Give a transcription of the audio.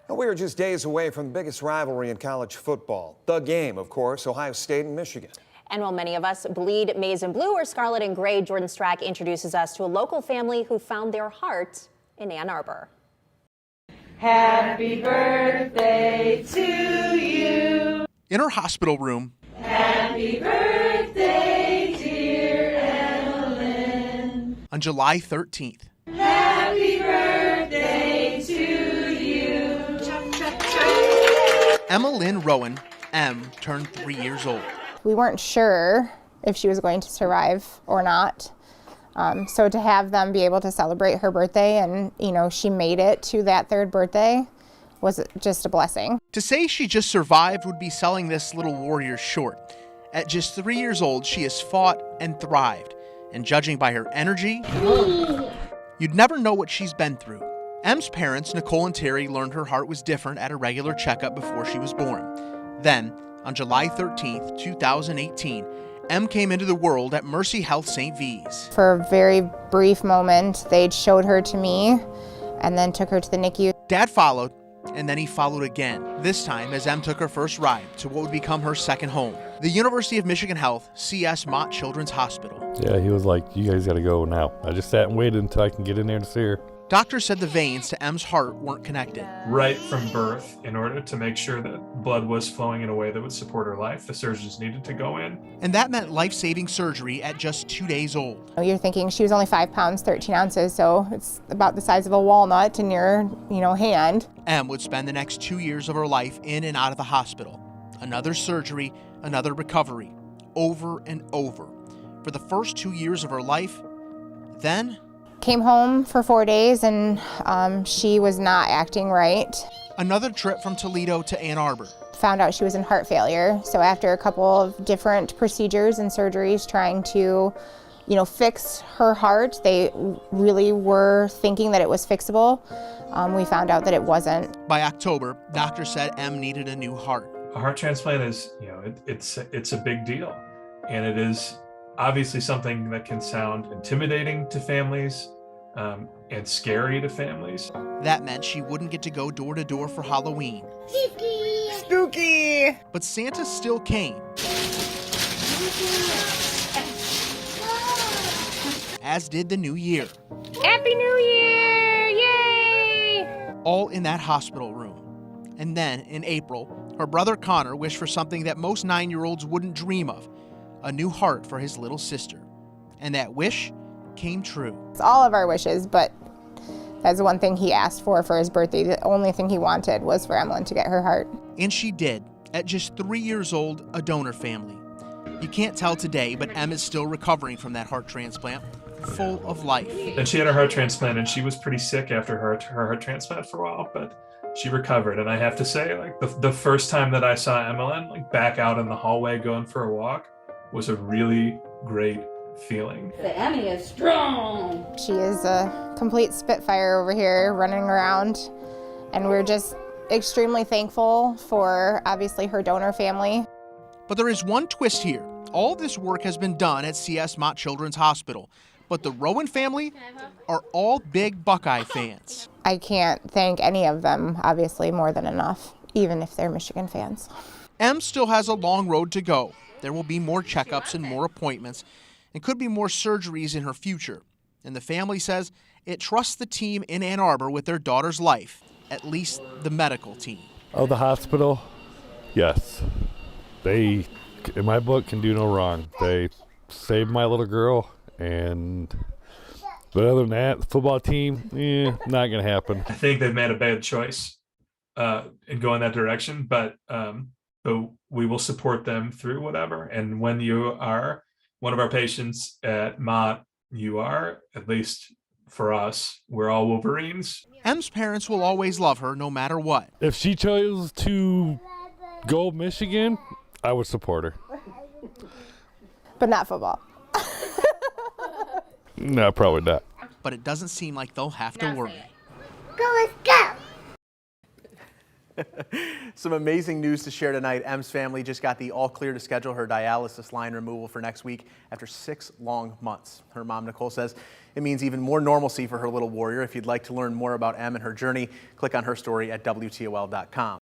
Well, we are just days away from the biggest rivalry in college football. The game, of course, Ohio State and Michigan. And while many of us bleed maize and blue or scarlet and gray, Jordan Strack introduces us to a local family who found their heart in Ann Arbor. Happy birthday to you. In her hospital room. Happy birthday, dear Emmalyn. On July 13th. Happy birthday to you. Emmalyn Rowan, Em, turned 3 years old. We weren't sure if she was going to survive or not. So to have them be able to celebrate her birthday and, she made it to that third birthday was just a blessing. To say she just survived would be selling this little warrior short. At just 3 years old, she has fought and thrived. And judging by her energy, you'd never know what she's been through. Em's parents, Nicole and Terry, learned her heart was different at a regular checkup before she was born. Then, on July 13th, 2018, Em came into the world at Mercy Health St. V's. For a very brief moment, they showed her to me and then took her to the NICU. Dad followed, and then he followed again, this time as Em took her first ride to what would become her second home, the University of Michigan Health CS Mott Children's Hospital. Yeah, he was like, you guys got to go now. I just sat and waited until I can get in there to see her. Doctors said the veins to Em's heart weren't connected. Right from birth, in order to make sure that blood was flowing in a way that would support her life, the surgeons needed to go in. And that meant life-saving surgery at just 2 days old. You're thinking she was only 5 pounds, 13 ounces, so it's about the size of a walnut in your, hand. Em would spend the next 2 years of her life in and out of the hospital. Another surgery, another recovery, over and over. For the first 2 years of her life, then came home for 4 days and she was not acting right. Another trip from Toledo to Ann Arbor. Found out she was in heart failure. So after a couple of different procedures and surgeries trying to, fix her heart, they really were thinking that it was fixable. We found out that it wasn't. By October, doctors said Em needed a new heart. A heart transplant is, it's a big deal. And it is obviously something that can sound intimidating to families and scary to families. That meant she wouldn't get to go door to door for Halloween. Spooky! But Santa still came. As did the New Year. Happy New Year! Yay! All in that hospital room. And then, in April, her brother Connor wished for something that most 9-year-olds wouldn't dream of. A new heart for his little sister. And that wish came true. It's all of our wishes, but that's the one thing he asked for his birthday. The only thing he wanted was for Emmalyn to get her heart. And she did. At just 3 years old, a donor family. You can't tell today, but Em is still recovering from that heart transplant, full of life. And she had her heart transplant, and she was pretty sick after her heart transplant for a while, but she recovered. And I have to say, the first time that I saw Emmalyn, back out in the hallway going for a walk, was a really great feeling. The Emmy is strong. She is a complete spitfire over here running around, and we're just extremely thankful for obviously her donor family. But there is one twist here. All this work has been done at CS Mott Children's Hospital, but the Rowan family are all big Buckeye fans. I can't thank any of them, obviously, more than enough, even if they're Michigan fans. Em still has a long road to go. There will be more checkups and more appointments, and could be more surgeries in her future. And the family says it trusts the team in Ann Arbor with their daughter's life, at least the medical team. Oh, the hospital? Yes. They, in my book, can do no wrong. They saved my little girl, but other than that, the football team, not going to happen. I think they've made a bad choice in going that direction, but we will support them through whatever. And when you are one of our patients at Mott, you are, at least for us, we're all Wolverines. Em's parents will always love her no matter what. If she chose to go Michigan, I would support her. But not football. No, probably not. But it doesn't seem like they'll have to worry. Go, let's go! Some amazing news to share tonight. Em's family just got the all clear to schedule her dialysis line removal for next week after 6 long months. Her mom, Nicole, says it means even more normalcy for her little warrior. If you'd like to learn more about Em and her journey, click on her story at WTOL.com.